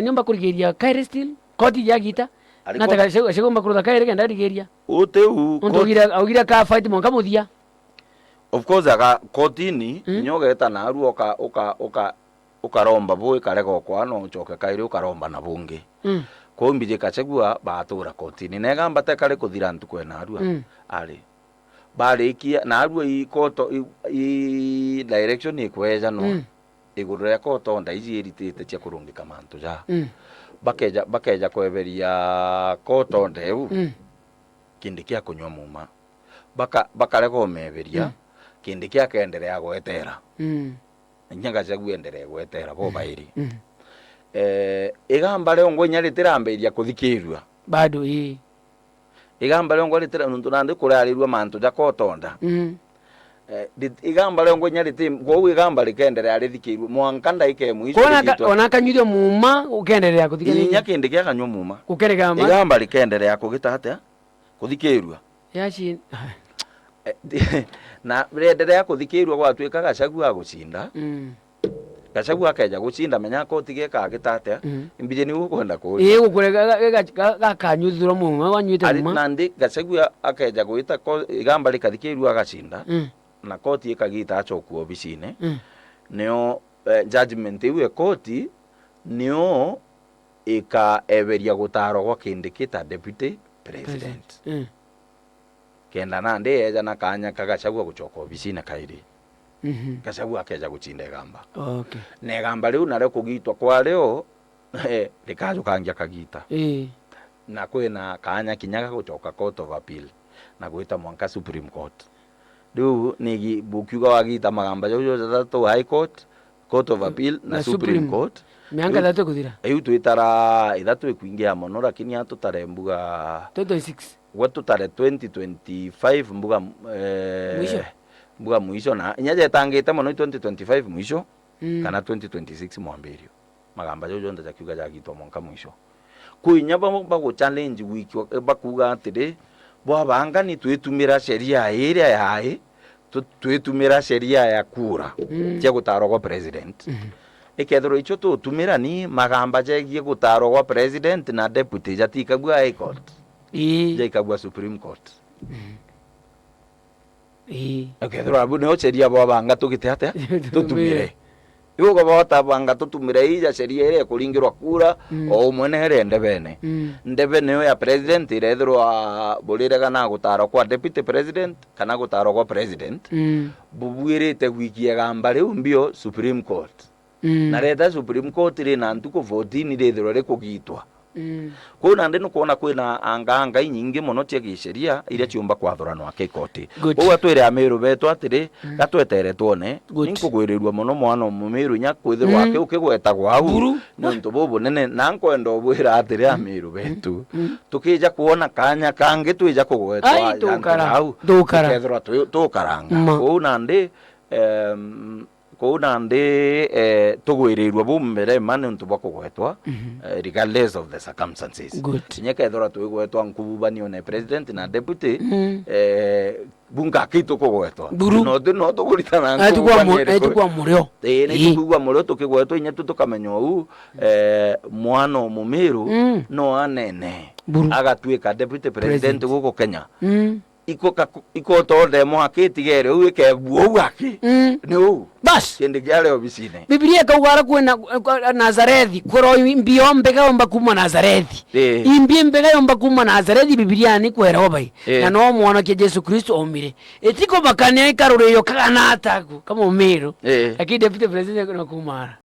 nyumba kurigeria kaire still koti ya gita nataka shegomba kuruda kaire kenda rigeria uteu augira ka fight monka muthia of course aga kotini nyogeta na aru ukaromba boy karego kwano choke kaire ukaromba na bunge ko mbije kachagua batura kotini negamba te kare kuthira ntu kwena arua ari barikia na arua I koto I direction ikweja no iguru ya koto nda iji iritite cia kurungika mantu ja bakeja kweberia koto ndeu kindi kia kunywa muma bakarego meberia kindi kia kenderea gwetera nyaga cia gwenderea gwetera bo bairi igamba leo ngo nyaritiramberia kuthikirwa bado igamba leo ngo ritira nuntu nande kurarirwa mantu ja kotonda igamba leo ngo nyariti go igamba likenderea rithikirwa mwankanda ikemu ico ona kanyurio muma ukenderea kuthikirwa inya kindi kia kanyo muma ukerega igamba likenderea kugita atia kuthikirwa yachi na renderea kuthikirwa gwatuika gacagua gucinda gacagua akeja gucinda menya koti geka gitate imbije ni ukwenda kuri gukurega gakanyuthiro muma wanyuite muma nandi gacagua akeja guita igamba likathikirwa gacinda na koti ikagita achoku obicine neo judgment iwe koti neo ikaeberia gutaro gwa kindikita deputy president kenda nande eja na kanya kagacagua guchoka obicine kairi gacagua akeja gucinda igamba okay ne gamba riu nare kugitwa kwa leo likajo kangia kagita na kwena kanya kinyaga guchoka court of appeal na gwita mwanka supreme court riu nigi bukiuga wagita magamba jojo tatu high court court of appeal na supreme court mianga tatu kuthira ayu twitara ithatu ikwingia mono lakini atutarembuga 26 watu tare 2025 mbuga mwisho na inyaje tangite mono 2025 mwisho kana 2026 mwambirio magamba jojo nda jakiuga jagitwa monka mwisho kuinyaba bago challenge wiki bakuga atire bo banga ni twetumira sheria area yae twetumira sheria ya kura cia gutaro gwa president ikethero icho tutumira ni magamba jegie gutaro gwa president na deputy jatika bwa high court jaikagwa supreme court ikethero abu no sheria bo banga tugite atia tutumire yugo bota banga tutumire ija sheria ire kuringirwa kura o mwene herende bene ndebene ya president irethirwa bulirega na gutaro kwa deputy president kana gutaro kwa president bubwirite wikie gamba riu mbio supreme court na reta supreme court ri na ntuko 14 irethirwa rikugitwa kuna ndeno kuona kwina anga nyingi muno cia gisheria iria ciumba kwathurano akikoti uwa twire amiru betu atiri gatwetere tuone ninkugwirirwa muno mwana mumiru nya kwithirwa ake ukigwetagwa au nontu bubu nene na nkwenda obwira atiri amiru betu tukija kuona kanya kangi twija kugwetwa au tukethirwa tukaranga kuna ndi tugwirirwa bumbere mane ntu bakugwetwa regardless of the circumstances nyeka ethora twigwetwa nkububanio ne president na deputy bunga kitu kugwetwa no tuguritana tukwa murio ni tukwa murio tukigwetwa inya tukamenya u mwana mumiru no anene agatuika deputy president guko Kenya iko to demo akitigere uike buo wake ni u bas kende gale obisine Biblia kaugara kwena Nazarethi kuro mbio mbega omba kuma Nazarethi imbie mbega omba kuma Nazarethi Biblia ni kwera obai na no mwana ke Yesu Kristo omire etiko bakane ikarure yo kana ataku kama omiro akide deputy president kuna kumara